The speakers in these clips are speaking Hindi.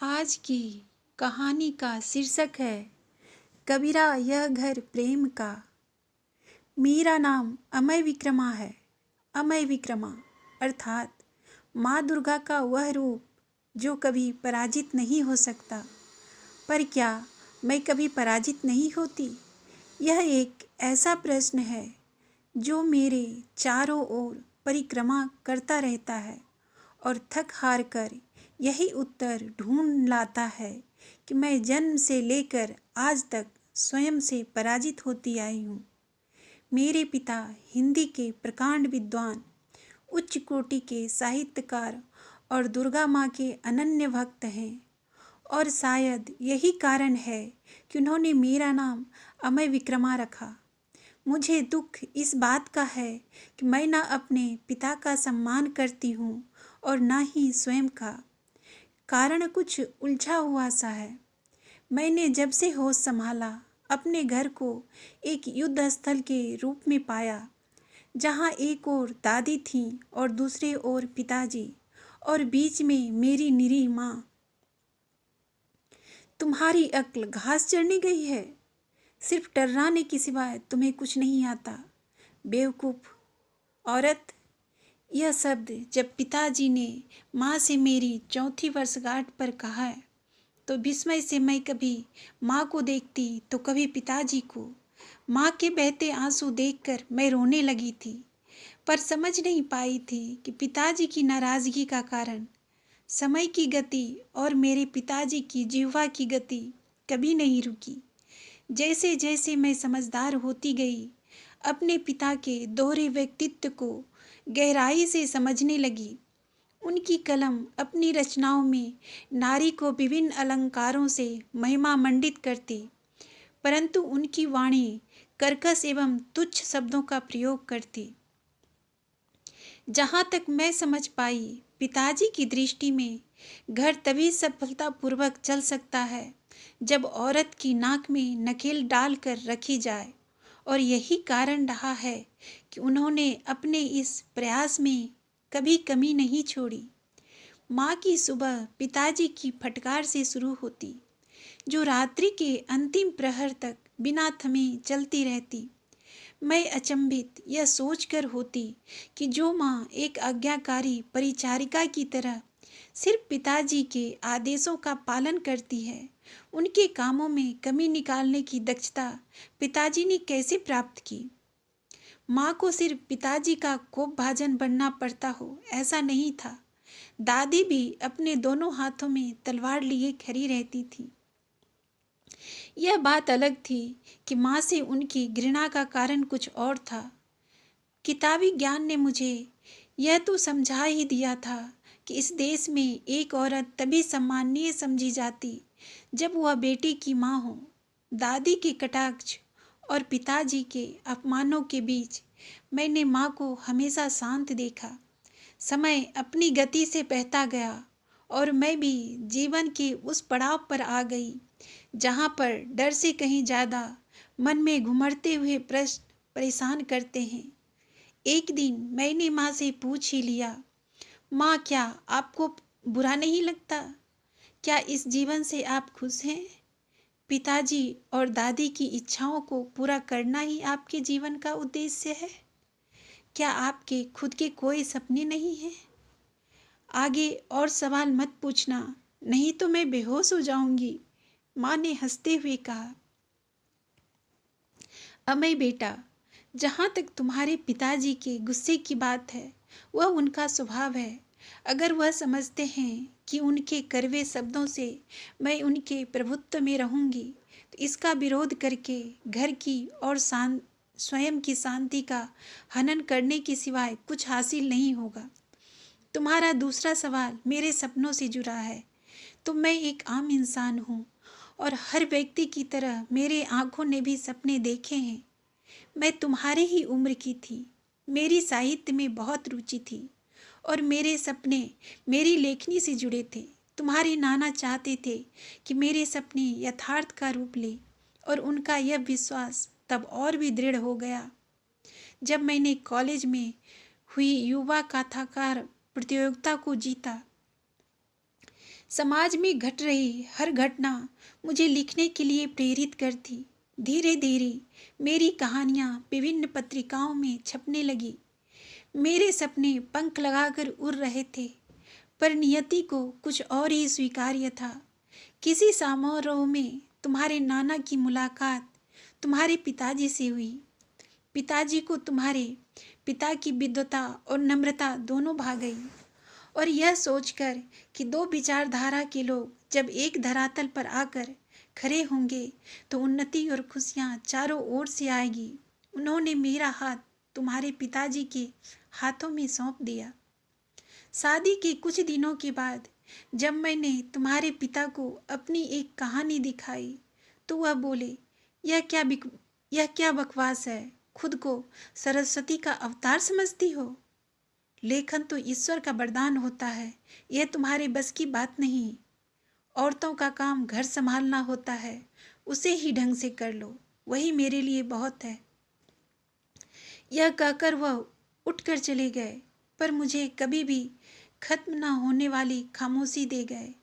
आज की कहानी का शीर्षक है कबीरा यह घर प्रेम का। मेरा नाम अमय विक्रमा है। अमय विक्रमा अर्थात माँ दुर्गा का वह रूप जो कभी पराजित नहीं हो सकता। पर क्या मैं कभी पराजित नहीं होती? यह एक ऐसा प्रश्न है जो मेरे चारों ओर परिक्रमा करता रहता है और थक हार कर यही उत्तर ढूंढ लाता है कि मैं जन्म से लेकर आज तक स्वयं से पराजित होती आई हूँ। मेरे पिता हिंदी के प्रकांड विद्वान, उच्च कोटि के साहित्यकार और दुर्गा माँ के अनन्य भक्त हैं और शायद यही कारण है कि उन्होंने मेरा नाम अमय विक्रमा रखा। मुझे दुख इस बात का है कि मैं ना अपने पिता का सम्मान करती हूँ और ना ही स्वयं का। कारण कुछ उलझा हुआ सा है। मैंने जब से होश संभाला अपने घर को एक युद्ध स्थल के रूप में पाया, जहाँ एक ओर दादी थी और दूसरे ओर पिताजी और बीच में मेरी निरीह माँ। तुम्हारी अक्ल घास चढ़ने गई है, सिर्फ टर्राने के सिवाय तुम्हें कुछ नहीं आता, बेवकूफ़ औरत। यह शब्द जब पिताजी ने माँ से मेरी चौथी वर्षगांठ पर कहा तो विस्मय से मैं कभी माँ को देखती तो कभी पिताजी को। माँ के बहते आंसू देखकर मैं रोने लगी थी, पर समझ नहीं पाई थी कि पिताजी की नाराज़गी का कारण समय की गति और मेरे पिताजी की जिह्वा की गति कभी नहीं रुकी। जैसे जैसे मैं समझदार होती गई, अपने पिता के दोहरे व्यक्तित्व को गहराई से समझने लगी। उनकी कलम अपनी रचनाओं में नारी को विभिन्न अलंकारों से महिमा मंडित करती, परंतु उनकी वाणी कर्कश एवं तुच्छ शब्दों का प्रयोग करती। जहाँ तक मैं समझ पाई, पिताजी की दृष्टि में घर तभी सफलतापूर्वक चल सकता है जब औरत की नाक में नकेल डालकर रखी जाए, और यही कारण रहा है कि उन्होंने अपने इस प्रयास में कभी कमी नहीं छोड़ी। माँ की सुबह पिताजी की फटकार से शुरू होती, जो रात्रि के अंतिम प्रहर तक बिना थमे चलती रहती। मैं अचंभित यह सोचकर होती कि जो माँ एक आज्ञाकारी परिचारिका की तरह सिर्फ पिताजी के आदेशों का पालन करती है, उनके कामों में कमी निकालने की दक्षता पिताजी ने कैसे प्राप्त की। माँ को सिर्फ पिताजी का कोपभाजन बनना पड़ता हो ऐसा नहीं था। दादी भी अपने दोनों हाथों में तलवार लिए खड़ी रहती थी। यह बात अलग थी कि माँ से उनकी घृणा का कारण कुछ और था। किताबी ज्ञान ने मुझे यह तो समझा ही दिया था कि इस देश में एक औरत तभी सम्माननीय समझी जाती जब वह बेटी की माँ हो। दादी के कटाक्ष और पिताजी के अपमानों के बीच मैंने माँ को हमेशा शांत देखा। समय अपनी गति से बहता गया और मैं भी जीवन के उस पड़ाव पर आ गई जहाँ पर डर से कहीं ज़्यादा मन में घुमड़ते हुए प्रश्न परेशान करते हैं। एक दिन मैंने माँ से पूछ ही लिया, माँ क्या आपको बुरा नहीं लगता? क्या इस जीवन से आप खुश हैं? पिताजी और दादी की इच्छाओं को पूरा करना ही आपके जीवन का उद्देश्य है? क्या आपके खुद के कोई सपने नहीं हैं? आगे और सवाल मत पूछना, नहीं तो मैं बेहोश हो जाऊंगी, माँ ने हंसते हुए कहा। अमय बेटा, जहाँ तक तुम्हारे पिताजी के गुस्से की बात है, वह उनका स्वभाव है। अगर वह समझते हैं कि उनके कड़वे शब्दों से मैं उनके प्रभुत्व में रहूंगी, तो इसका विरोध करके घर की और स्वयं की शांति का हनन करने के सिवाय कुछ हासिल नहीं होगा। तुम्हारा दूसरा सवाल मेरे सपनों से जुड़ा है। तो मैं एक आम इंसान हूँ और हर व्यक्ति की तरह मेरे आँखों ने भी सपने देखे हैं। मैं तुम्हारे ही उम्र की थी, मेरी साहित्य में बहुत रुचि थी और मेरे सपने मेरी लेखनी से जुड़े थे। तुम्हारे नाना चाहते थे कि मेरे सपने यथार्थ का रूप ले और उनका यह विश्वास तब और भी दृढ़ हो गया जब मैंने कॉलेज में हुई युवा कथाकार प्रतियोगिता को जीता। समाज में घट रही हर घटना मुझे लिखने के लिए प्रेरित करती। धीरे धीरे मेरी कहानियाँ विभिन्न पत्रिकाओं में छपने लगी। मेरे सपने पंख लगाकर उड़ रहे थे, पर नियति को कुछ और ही स्वीकार्य था। किसी समारोह में तुम्हारे नाना की मुलाकात तुम्हारे पिताजी से हुई। पिताजी को तुम्हारे पिता की विद्वता और नम्रता दोनों भा गई, और यह सोचकर कि दो विचारधारा के लोग जब एक धरातल पर आकर खड़े होंगे तो उन्नति और खुशियाँ चारों ओर से आएगी, उन्होंने मेरा हाथ तुम्हारे पिताजी के हाथों में सौंप दिया। शादी के कुछ दिनों के बाद जब मैंने तुम्हारे पिता को अपनी एक कहानी दिखाई तो वह बोले, यह क्या बकवास है, खुद को सरस्वती का अवतार समझती हो? लेखन तो ईश्वर का वरदान होता है, यह तुम्हारे बस की बात नहीं। औरतों का काम घर संभालना होता है, उसे ही ढंग से कर लो, वही मेरे लिए बहुत है। यह कहकर वह उठकर चले गए, पर मुझे कभी भी खत्म न होने वाली खामोशी दे गए।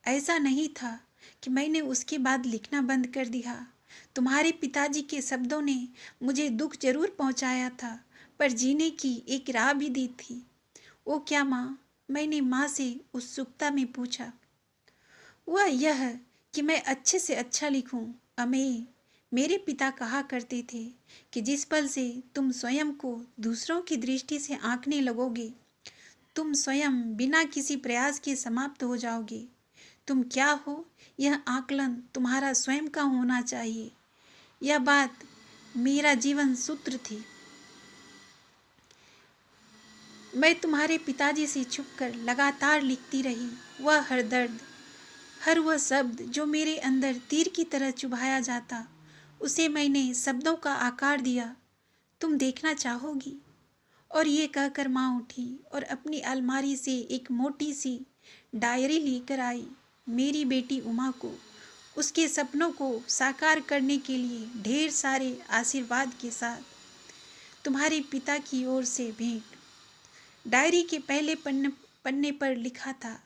ऐसा नहीं था कि मैंने उसके बाद लिखना बंद कर दिया। तुम्हारे पिताजी के शब्दों ने मुझे दुख जरूर पहुंचाया था, पर जीने की एक राह भी दी थी। वो क्या माँ? मैंने माँ से उत्सुकता में पूछा। वह यह कि मैं अच्छे से अच्छा लिखूं। अमेय, मेरे पिता कहा करते थे कि जिस पल से तुम स्वयं को दूसरों की दृष्टि से आंकने लगोगे, तुम स्वयं बिना किसी प्रयास के समाप्त हो जाओगे। तुम क्या हो, यह आकलन तुम्हारा स्वयं का होना चाहिए। यह बात मेरा जीवन सूत्र थी। मैं तुम्हारे पिताजी से छुपकर लगातार लिखती रही। वह हर दर्द, हर वह शब्द जो मेरे अंदर तीर की तरह चुभाया जाता, उसे मैंने शब्दों का आकार दिया। तुम देखना चाहोगी? और ये कहकर माँ उठी और अपनी अलमारी से एक मोटी सी डायरी लेकर आई। मेरी बेटी उमा को उसके सपनों को साकार करने के लिए ढेर सारे आशीर्वाद के साथ, तुम्हारे पिता की ओर से भेंट। डायरी के पहले पन्ने पर लिखा था,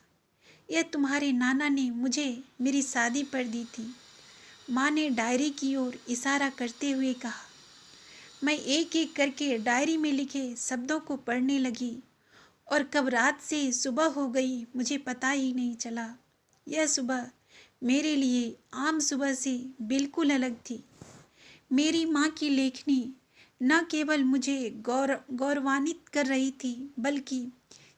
यह तुम्हारे नाना ने मुझे मेरी शादी पर दी थी। माँ ने डायरी की ओर इशारा करते हुए कहा। मैं एक एक करके डायरी में लिखे शब्दों को पढ़ने लगी, और कब रात से सुबह हो गई मुझे पता ही नहीं चला। यह सुबह मेरे लिए आम सुबह से बिल्कुल अलग थी। मेरी माँ की लेखनी न केवल मुझे गौरवान्वित कर रही थी, बल्कि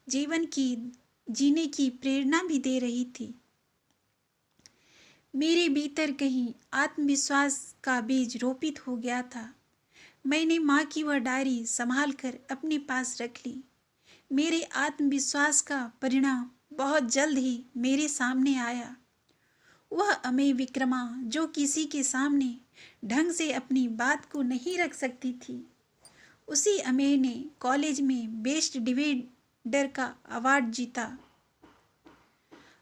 जीवन की जीने की प्रेरणा भी दे रही थी। मेरे भीतर कहीं आत्मविश्वास का बीज रोपित हो गया था। मैंने माँ की वह डायरी संभाल कर अपने पास रख ली। मेरे आत्मविश्वास का परिणाम बहुत जल्द ही मेरे सामने आया। वह अमेय विक्रमा जो किसी के सामने ढंग से अपनी बात को नहीं रख सकती थी, उसी अमेय ने कॉलेज में बेस्ट डिबेटर का अवार्ड जीता।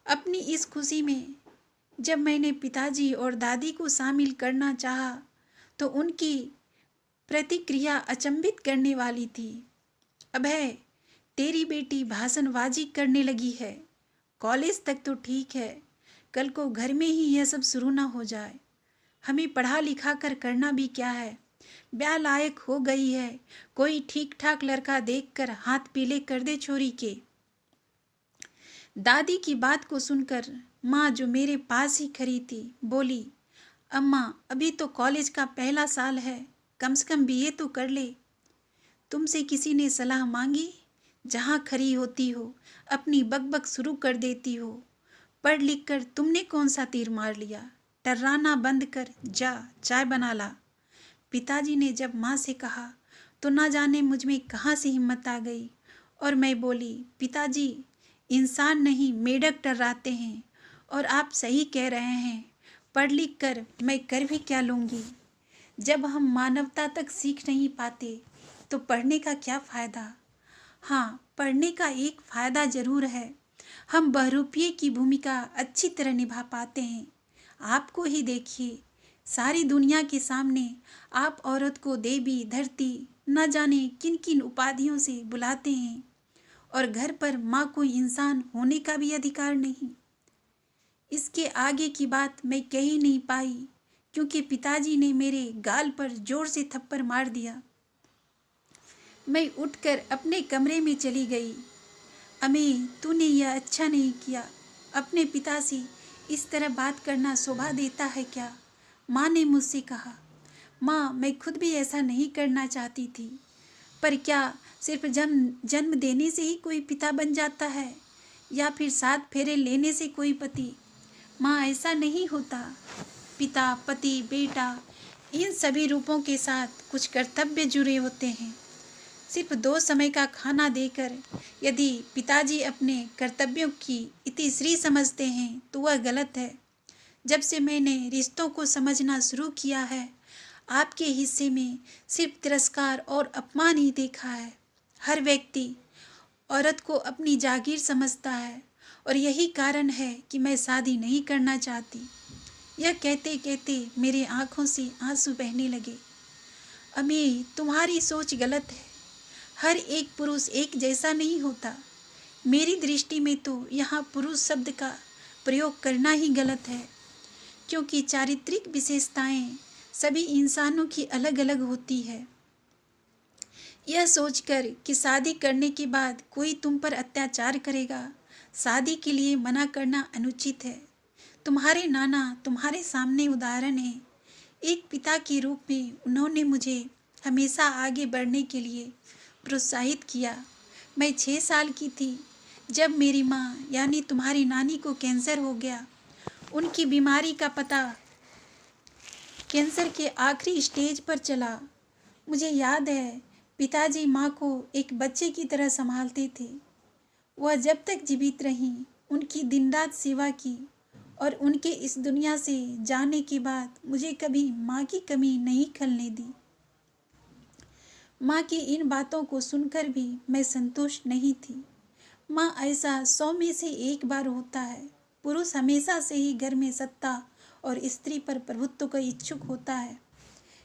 अपनी इस खुशी में जब मैंने पिताजी और दादी को शामिल करना चाहा, तो उनकी प्रतिक्रिया अचंभित करने वाली थी। अभय, तेरी बेटी भाषणबाजी करने लगी है। कॉलेज तक तो ठीक है, कल को घर में ही यह सब शुरू ना हो जाए। हमें पढ़ा लिखा कर करना भी क्या है, ब्याह लायक हो गई है, कोई ठीक ठाक लड़का देखकर हाथ पीले कर दे छोरी के। दादी की बात को सुनकर माँ, जो मेरे पास ही खड़ी थी, बोली, अम्मा, अभी तो कॉलेज का पहला साल है, कम से कम बीए तो कर ले। तुमसे किसी ने सलाह मांगी? जहाँ खड़ी होती हो अपनी बकबक शुरू कर देती हो। पढ़ लिख कर तुमने कौन सा तीर मार लिया? टर्राना बंद कर, जा चाय बना ला। पिताजी ने जब माँ से कहा तो ना जाने मुझ में कहाँ से हिम्मत आ गई, और मैं बोली, पिताजी, इंसान नहीं मेढक टर्राते हैं, और आप सही कह रहे हैं। पढ़ लिख कर मैं कर भी क्या लूँगी? जब हम मानवता तक सीख नहीं पाते तो पढ़ने का क्या फ़ायदा? हाँ, पढ़ने का एक फ़ायदा ज़रूर है, हम बहरूपिये की भूमिका अच्छी तरह निभा पाते हैं। आपको ही देखिए, सारी दुनिया के सामने आप औरत को देवी, धरती, न जाने किन किन उपाधियों से बुलाते हैं, और घर पर माँ को इंसान होने का भी अधिकार नहीं। इसके आगे की बात मैं कह ही नहीं पाई क्योंकि पिताजी ने मेरे गाल पर जोर से थप्पड़ मार दिया। मैं उठकर अपने कमरे में चली गई। अम्मी, तूने यह अच्छा नहीं किया। अपने पिता से इस तरह बात करना शोभा देता है क्या? माँ ने मुझसे कहा। माँ, मैं खुद भी ऐसा नहीं करना चाहती थी, पर क्या सिर्फ जन्म देने से ही कोई पिता बन जाता है, या फिर 7 फेरे लेने से कोई पति? माँ, ऐसा नहीं होता। पिता, पति, बेटा, इन सभी रूपों के साथ कुछ कर्तव्य जुड़े होते हैं। सिर्फ 2 समय का खाना देकर यदि पिताजी अपने कर्तव्यों की इतिश्री समझते हैं तो वह गलत है। जब से मैंने रिश्तों को समझना शुरू किया है, आपके हिस्से में सिर्फ तिरस्कार और अपमान ही देखा है। हर व्यक्ति औरत को अपनी जागीर समझता है और यही कारण है कि मैं शादी नहीं करना चाहती। यह कहते कहते मेरे आंखों से आंसू बहने लगे। अम्मी, तुम्हारी सोच गलत है। हर एक पुरुष एक जैसा नहीं होता। मेरी दृष्टि में तो यहाँ पुरुष शब्द का प्रयोग करना ही गलत है, क्योंकि चारित्रिक विशेषताएं सभी इंसानों की अलग अलग होती है। यह सोचकर कि शादी करने के बाद कोई तुम पर अत्याचार करेगा, शादी के लिए मना करना अनुचित है। तुम्हारे नाना तुम्हारे सामने उदाहरण है। एक पिता के रूप में उन्होंने मुझे हमेशा आगे बढ़ने के लिए प्रोत्साहित किया। मैं 6 साल की थी जब मेरी माँ यानी तुम्हारी नानी को कैंसर हो गया। उनकी बीमारी का पता कैंसर के आखिरी स्टेज पर चला। मुझे याद है, पिताजी माँ को एक बच्चे की तरह संभालते थे। वह जब तक जीवित रहीं उनकी दिन रात सेवा की और उनके इस दुनिया से जाने के बाद मुझे कभी माँ की कमी नहीं खलने दी। माँ की इन बातों को सुनकर भी मैं संतुष्ट नहीं थी। माँ, ऐसा 100 में से एक बार होता है। पुरुष हमेशा से ही घर में सत्ता और स्त्री पर प्रभुत्व का इच्छुक होता है।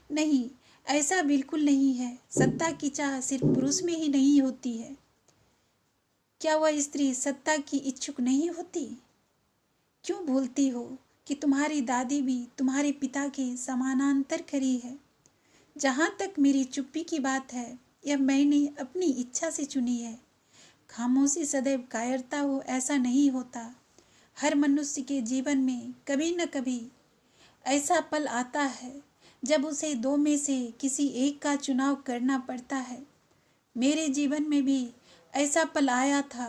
नहीं, ऐसा बिल्कुल नहीं है। सत्ता की चाह सिर्फ पुरुष में ही नहीं होती है। क्या वह स्त्री सत्ता की इच्छुक नहीं होती? क्यों भूलती हो कि तुम्हारी दादी भी तुम्हारे पिता के समानांतर खड़ी है? जहाँ तक मेरी चुप्पी की बात है, यह मैंने अपनी इच्छा से चुनी है। खामोशी सदैव कायरता हो ऐसा नहीं होता। हर मनुष्य के जीवन में कभी न कभी ऐसा पल आता है जब उसे 2 में से किसी एक का चुनाव करना पड़ता है। मेरे जीवन में भी ऐसा पल आया था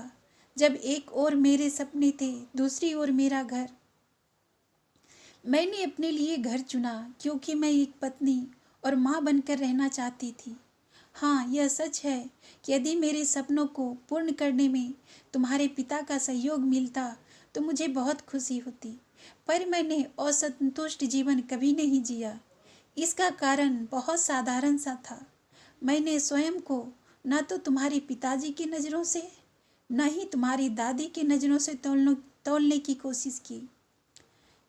जब एक ओर मेरे सपने थे, दूसरी ओर मेरा घर। मैंने अपने लिए घर चुना क्योंकि मैं एक पत्नी और माँ बनकर रहना चाहती थी। हाँ, यह सच है कि यदि मेरे सपनों को पूर्ण करने में तुम्हारे पिता का सहयोग मिलता तो मुझे बहुत खुशी होती, पर मैंने असंतुष्ट जीवन कभी नहीं जिया। इसका कारण बहुत साधारण सा था। मैंने स्वयं को न तो तुम्हारे पिताजी की नज़रों से न ही तुम्हारी दादी की नज़रों से तोलने की कोशिश की,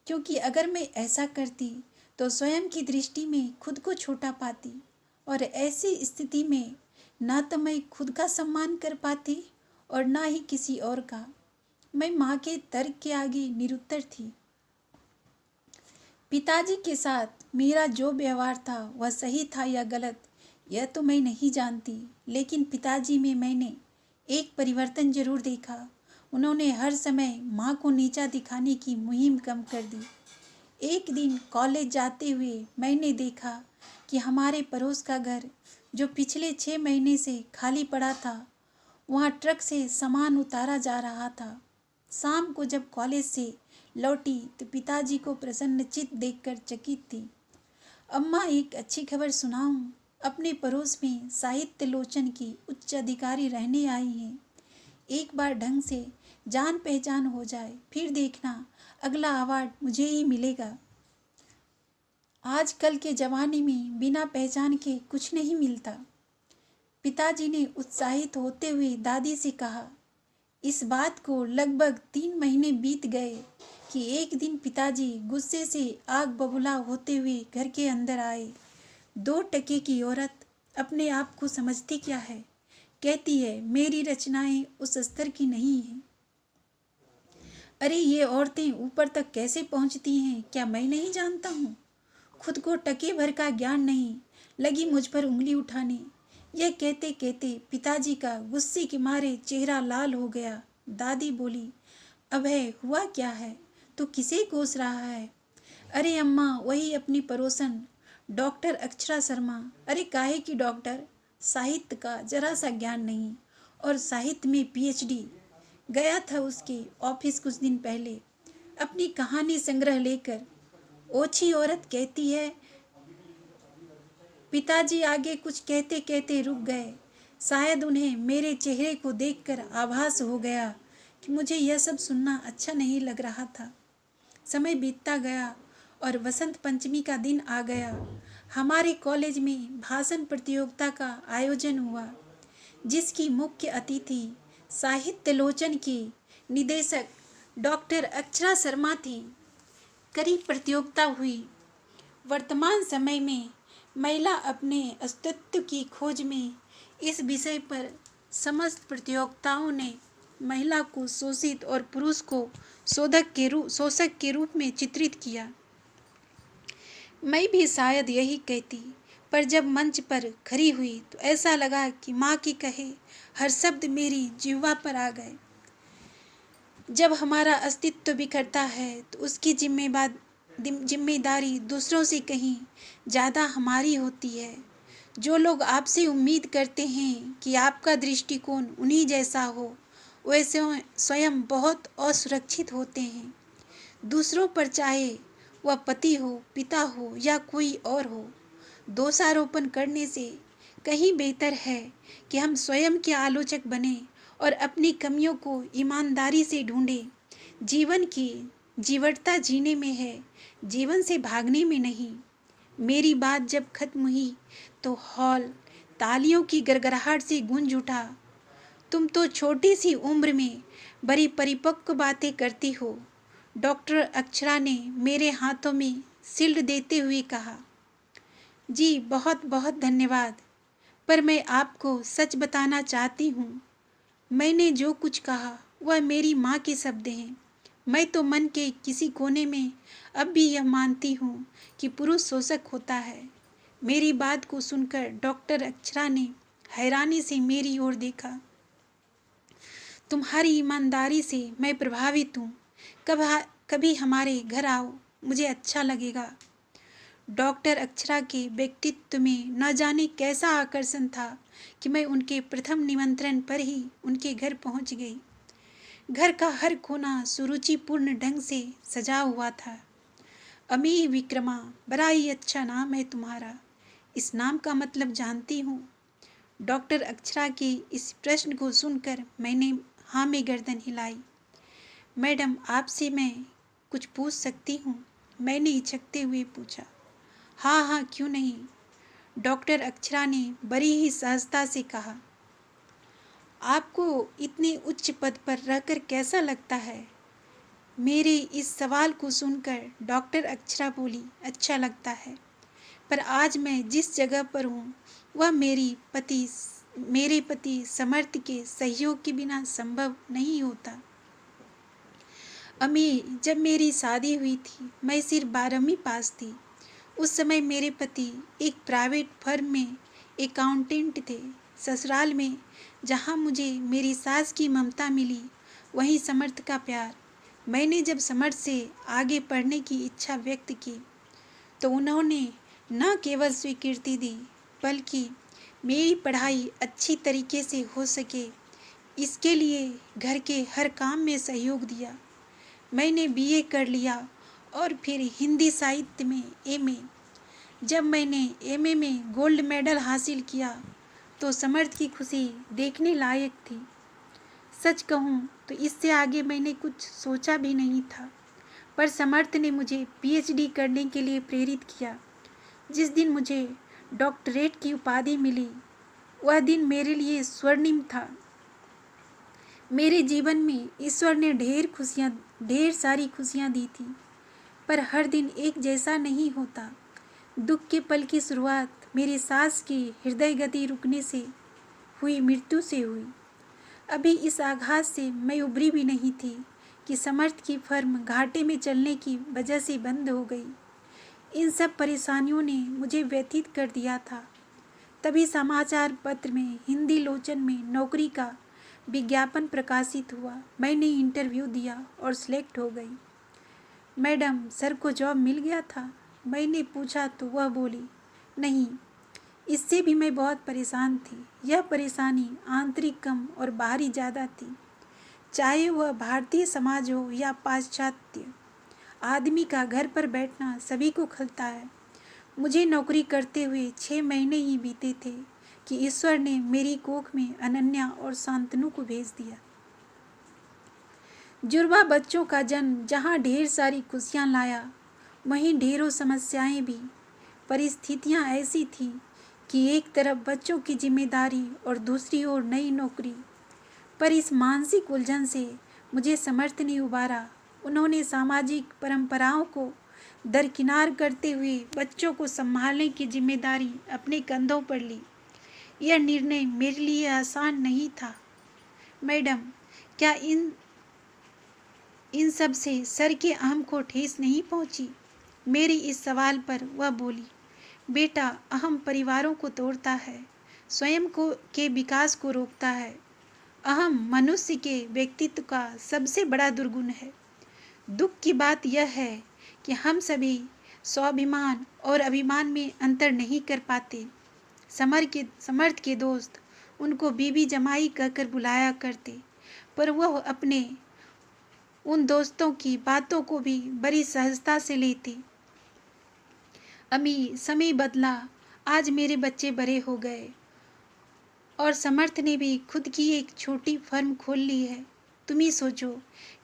क्योंकि अगर मैं ऐसा करती तो स्वयं की दृष्टि में खुद को छोटा पाती, और ऐसी स्थिति में ना तो मैं खुद का सम्मान कर पाती और ना ही किसी और का। मैं माँ के तर्क के आगे निरुत्तर थी। पिताजी के साथ मेरा जो व्यवहार था वह सही था या गलत, यह तो मैं नहीं जानती, लेकिन पिताजी में मैंने एक परिवर्तन जरूर देखा। उन्होंने हर समय माँ को नीचा दिखाने की मुहिम कम कर दी। एक दिन कॉलेज जाते हुए मैंने देखा कि हमारे पड़ोस का घर, जो पिछले 6 महीने से खाली पड़ा था, वहाँ ट्रक से सामान उतारा जा रहा था। शाम को जब कॉलेज से लौटी तो पिताजी को प्रसन्नचित्त देखकर चकित थी। अम्मा, एक अच्छी खबर सुनाऊं? अपने पड़ोस में साहित्य लोचन की उच्च अधिकारी रहने आई हैं। एक बार ढंग से जान पहचान हो जाए, फिर देखना अगला अवार्ड मुझे ही मिलेगा। आजकल के ज़माने में बिना पहचान के कुछ नहीं मिलता। पिताजी ने उत्साहित होते हुए दादी से कहा। इस बात को लगभग 3 महीने बीत गए कि एक दिन पिताजी गुस्से से आग बबूला होते हुए घर के अंदर आए। 2 टके की औरत अपने आप को समझती क्या है? कहती है मेरी रचनाएं उस स्तर की नहीं हैं। अरे ये औरतें ऊपर तक कैसे पहुंचती हैं, क्या मैं नहीं जानता हूँ? खुद को टके भर का ज्ञान नहीं, लगी मुझ पर उंगली उठाने। यह कहते कहते पिताजी का गुस्से के मारे चेहरा लाल हो गया। दादी बोली, अभय हुआ क्या है? तू किसे कोस रहा है? अरे अम्मा, वही अपनी पड़ोसन डॉक्टर अक्षरा शर्मा। अरे काहे की डॉक्टर? साहित्य का जरा सा ज्ञान नहीं, और साहित्य में पीएचडी। गया था उसके ऑफिस कुछ दिन पहले अपनी कहानी संग्रह लेकर। ओछी औरत कहती है। पिताजी आगे कुछ कहते कहते रुक गए। शायद उन्हें मेरे चेहरे को देखकर आभास हो गया कि मुझे यह सब सुनना अच्छा नहीं लग रहा था। समय बीतता गया और वसंत पंचमी का दिन आ गया। हमारे कॉलेज में भाषण प्रतियोगिता का आयोजन हुआ, जिसकी मुख्य अतिथि साहित्य लोचन की निदेशक डॉक्टर अक्षरा शर्मा थी। करीब प्रतियोगिता हुई। वर्तमान समय में महिला अपने अस्तित्व की खोज में, इस विषय पर समस्त प्रतियोगिताओं ने महिला को शोषित और पुरुष को शोषक के रूप में चित्रित किया। मैं भी शायद यही कहती, पर जब मंच पर खड़ी हुई तो ऐसा लगा कि माँ की कहे हर शब्द मेरी जिह्वा पर आ गए। जब हमारा अस्तित्व बिखरता है तो उसकी जिम्मेदारी दूसरों से कहीं ज़्यादा हमारी होती है। जो लोग आपसे उम्मीद करते हैं कि आपका दृष्टिकोण उन्हीं जैसा हो, वे स्वयं बहुत असुरक्षित होते हैं। दूसरों पर, चाहे वह पति हो, पिता हो या कोई और हो, दोषारोपण करने से कहीं बेहतर है कि हम स्वयं के आलोचक बने और अपनी कमियों को ईमानदारी से ढूंढें। जीवन की जीवटता जीने में है, जीवन से भागने में नहीं। मेरी बात जब खत्म हुई तो हॉल तालियों की गड़गड़ाहट से गूंज उठा। तुम तो छोटी सी उम्र में बड़ी परिपक्व बातें करती हो, डॉक्टर अक्षरा ने मेरे हाथों में शील्ड देते हुए कहा। जी बहुत बहुत धन्यवाद, पर मैं आपको सच बताना चाहती हूँ। मैंने जो कुछ कहा वह मेरी माँ के शब्द हैं। मैं तो मन के किसी कोने में अब भी यह मानती हूँ कि पुरुष शोषक होता है। मेरी बात को सुनकर डॉक्टर अक्षरा ने हैरानी से मेरी ओर देखा। तुम्हारी ईमानदारी से मैं प्रभावित हूँ। कभी हमारे घर आओ, मुझे अच्छा लगेगा। डॉक्टर अक्षरा के व्यक्तित्व में न जाने कैसा आकर्षण था कि मैं उनके प्रथम निमंत्रण पर ही उनके घर पहुंच गई। घर का हर कोना सुरुचिपूर्ण ढंग से सजा हुआ था। अमी विक्रमा, बड़ा ही अच्छा नाम है तुम्हारा। इस नाम का मतलब जानती हूँ? डॉक्टर अक्षरा के इस प्रश्न को सुनकर मैंने हाँ में गर्दन हिलाई। मैडम, आपसे मैं कुछ पूछ सकती हूँ? मैंने हिचकते हुए पूछा। हाँ हाँ, क्यों नहीं, डॉक्टर अक्षरा ने बड़ी ही सहजता से कहा। आपको इतने उच्च पद पर रहकर कैसा लगता है? मेरे इस सवाल को सुनकर डॉक्टर अक्षरा बोली, अच्छा लगता है, पर आज मैं जिस जगह पर हूँ वह मेरे पति समर्थ के सहयोग के बिना संभव नहीं होता। अम्मी, जब मेरी शादी हुई थी मैं सिर्फ 12वीं पास थी। उस समय मेरे पति एक प्राइवेट फर्म में अकाउंटेंट थे। ससुराल में जहाँ मुझे मेरी सास की ममता मिली, वहीं समर्थ का प्यार। मैंने जब समर्थ से आगे पढ़ने की इच्छा व्यक्त की तो उन्होंने न केवल स्वीकृति दी, बल्कि मेरी पढ़ाई अच्छी तरीके से हो सके इसके लिए घर के हर काम में सहयोग दिया। मैंने बीए कर लिया और फिर हिंदी साहित्य में एमए। जब मैंने एमए में गोल्ड मेडल हासिल किया तो समर्थ की खुशी देखने लायक थी। सच कहूँ तो इससे आगे मैंने कुछ सोचा भी नहीं था, पर समर्थ ने मुझे पीएचडी करने के लिए प्रेरित किया। जिस दिन मुझे डॉक्टरेट की उपाधि मिली, वह दिन मेरे लिए स्वर्णिम था। मेरे जीवन में ईश्वर ने ढेर सारी खुशियाँ दी थी, पर हर दिन एक जैसा नहीं होता। दुख के पल की शुरुआत मेरी सास की हृदय गति रुकने से हुई, मृत्यु से हुई। अभी इस आघात से मैं उभरी भी नहीं थी कि समर्थ की फर्म घाटे में चलने की वजह से बंद हो गई। इन सब परेशानियों ने मुझे व्यथित कर दिया था। तभी समाचार पत्र में हिंदी लोचन में नौकरी का विज्ञापन प्रकाशित हुआ। मैंने इंटरव्यू दिया और सिलेक्ट हो गई। मैडम, सर को जॉब मिल गया था? मैंने पूछा तो वह बोली, नहीं, इससे भी मैं बहुत परेशान थी। यह परेशानी आंतरिक कम और बाहरी ज़्यादा थी। चाहे वह भारतीय समाज हो या पाश्चात्य, आदमी का घर पर बैठना सभी को खलता है। मुझे नौकरी करते हुए 6 महीने ही बीते थे कि ईश्वर ने मेरी कोख में अनन्या और शांतनु को भेज दिया। जुड़वा बच्चों का जन्म जहाँ ढेर सारी खुशियाँ लाया, वहीं ढेरों समस्याएं भी। परिस्थितियाँ ऐसी थी कि एक तरफ बच्चों की जिम्मेदारी और दूसरी ओर नई नौकरी। पर इस मानसिक उलझन से मुझे समर्थ ने उबारा। उन्होंने सामाजिक परंपराओं को दरकिनार करते हुए बच्चों को संभालने की जिम्मेदारी अपने कंधों पर ली। यह निर्णय मेरे लिए आसान नहीं था। मैडम, क्या इन सब से सर के अहम को ठेस नहीं पहुंची? मेरे इस सवाल पर वह बोली, बेटा, अहम परिवारों को तोड़ता है, स्वयं के विकास को रोकता है। अहम मनुष्य के व्यक्तित्व का सबसे बड़ा दुर्गुण है। दुख की बात यह है कि हम सभी स्वाभिमान और अभिमान में अंतर नहीं कर पाते। समर्थ के दोस्त उनको बीबी जमाई कहकर बुलाया करते, पर वह अपने उन दोस्तों की बातों को भी बड़ी सहजता से लेते। अम्मी, समय बदला, आज मेरे बच्चे बड़े हो गए और समर्थ ने भी खुद की एक छोटी फर्म खोल ली है। तुम ही सोचो,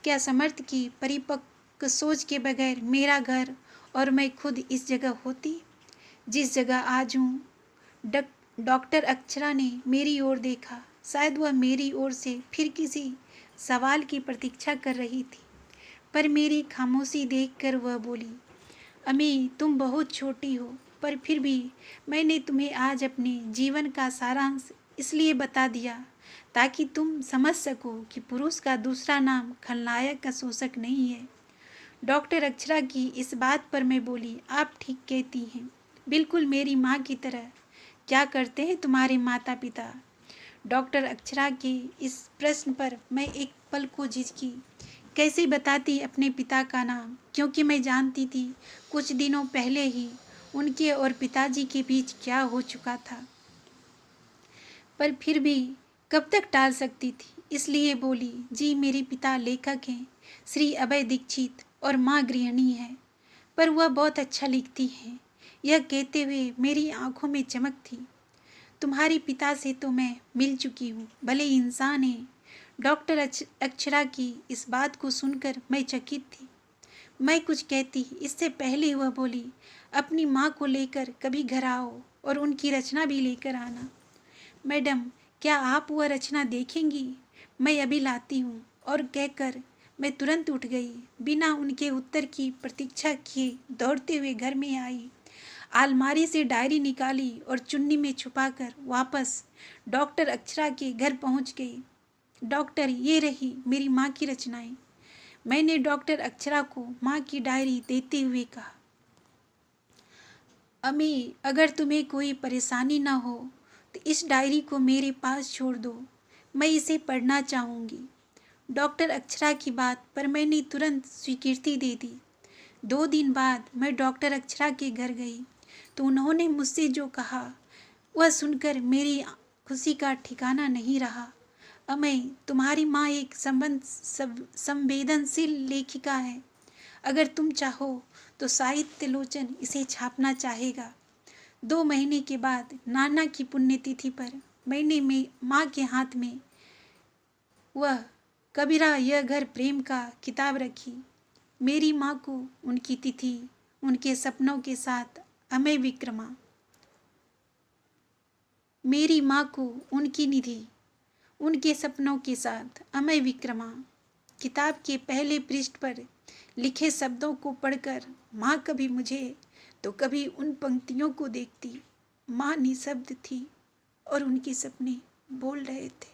क्या समर्थ की परिपक्व सोच के बगैर मेरा घर और मैं खुद इस जगह होती जिस जगह आज हूँ? डॉक्टर अक्षरा ने मेरी ओर देखा। शायद वह मेरी ओर से फिर किसी सवाल की प्रतीक्षा कर रही थी, पर मेरी खामोशी देखकर वह बोली, अम्मी, तुम बहुत छोटी हो, पर फिर भी मैंने तुम्हें आज अपने जीवन का सारांश इसलिए बता दिया ताकि तुम समझ सको कि पुरुष का दूसरा नाम खलनायक का शोषक नहीं है। डॉक्टर अक्षरा की इस बात पर मैं बोली, आप ठीक कहती हैं, बिल्कुल मेरी माँ की तरह। क्या करते हैं तुम्हारे माता पिता? डॉक्टर अक्षरा के इस प्रश्न पर मैं एक पल को झिझकी। कैसे बताती अपने पिता का नाम, क्योंकि मैं जानती थी कुछ दिनों पहले ही उनके और पिताजी के बीच क्या हो चुका था। पर फिर भी कब तक टाल सकती थी, इसलिए बोली, जी, मेरे पिता लेखक हैं, श्री अभय दीक्षित, और माँ गृहिणी है, पर वह बहुत अच्छा लिखती हैं। यह कहते हुए मेरी आंखों में चमक थी। तुम्हारे पिता से तो मैं मिल चुकी हूँ, भले इंसान हैं। डॉक्टर अक्षरा की इस बात को सुनकर मैं चकित थी। मैं कुछ कहती इससे पहले वह बोली, अपनी माँ को लेकर कभी घर आओ और उनकी रचना भी लेकर आना। मैडम, क्या आप वह रचना देखेंगी? मैं अभी लाती हूँ, और कहकर मैं तुरंत उठ गई। बिना उनके उत्तर की प्रतीक्षा किए दौड़ते हुए घर में आई, अलमारी से डायरी निकाली और चुन्नी में छुपाकर वापस डॉक्टर अक्षरा के घर पहुँच गई। डॉक्टर, ये रही मेरी माँ की रचनाएं। मैंने डॉक्टर अक्षरा को माँ की डायरी देते हुए कहा, अम्मी, अगर तुम्हें कोई परेशानी ना हो तो इस डायरी को मेरे पास छोड़ दो, मैं इसे पढ़ना चाहूँगी। डॉक्टर अक्षरा की बात पर मैंने तुरंत स्वीकृति दे दी। 2 दिन बाद मैं डॉक्टर अक्षरा के घर गई तो उन्होंने मुझसे जो कहा वह सुनकर मेरी खुशी का ठिकाना नहीं रहा। अम्मी, तुम्हारी माँ एक संवेदनशील लेखिका है। अगर तुम चाहो तो साहित्य लोचन इसे छापना चाहेगा। 2 महीने के बाद नाना की पुण्यतिथि पर मैंने माँ के हाथ में वह कबीरा यह घर प्रेम का किताब रखी। मेरी माँ को उनकी तिथि, उनके सपनों के साथ अमय विक्रमा। मेरी माँ को उनकी निधि, उनके सपनों के साथ अमय विक्रमा। किताब के पहले पृष्ठ पर लिखे शब्दों को पढ़कर माँ कभी मुझे तो कभी उन पंक्तियों को देखती। माँ निःशब्द थी और उनके सपने बोल रहे थे।